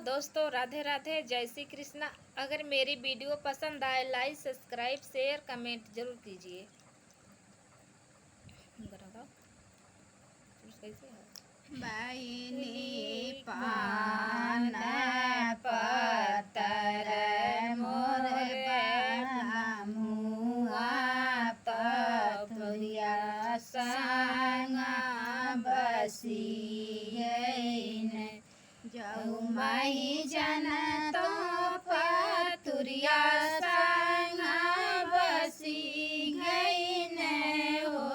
दोस्तों, राधे राधे, जय श्री कृष्णा। अगर मेरी वीडियो पसंद आए लाइक सब्सक्राइब शेयर कमेंट जरूर कीजिए। बैनी पान पतर मोर मुआ तुरिया संग बसियन जाऊ माही जन तो पतुरिया संग बसी गईन हो।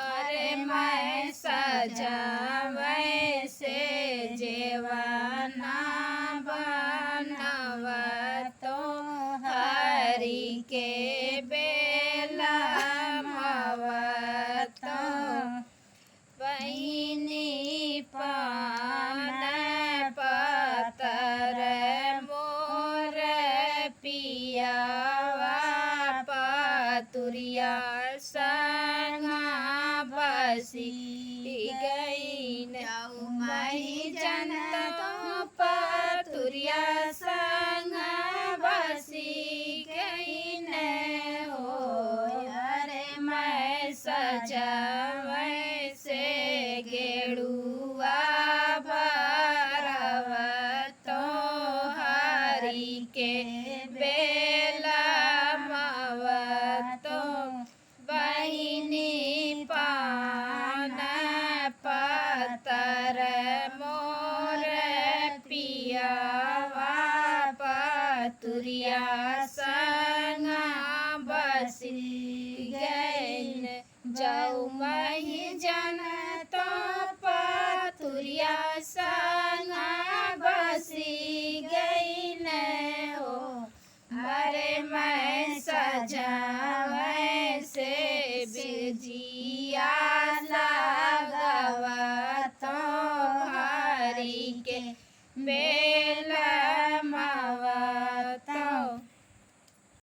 अरे मैं सजावे से जेवाना बनव तो हरि के बेला मवत बहिनी पान पतर मोर पियावा पतुरिया संग बसी गईन मही जन तो पतुरिया संग बसी गईन हो। अरे मैं सजावे से गेड़ुआ भरव तो हरि के बेला मवतो बहिनी पान पतर मोर पियावा पतुरिया संग बसी गईन जाऊ मही जन तो पतुरिया संग बसी गईन हो। अरे मैं सजावे से बिजिया लगव तो हरि के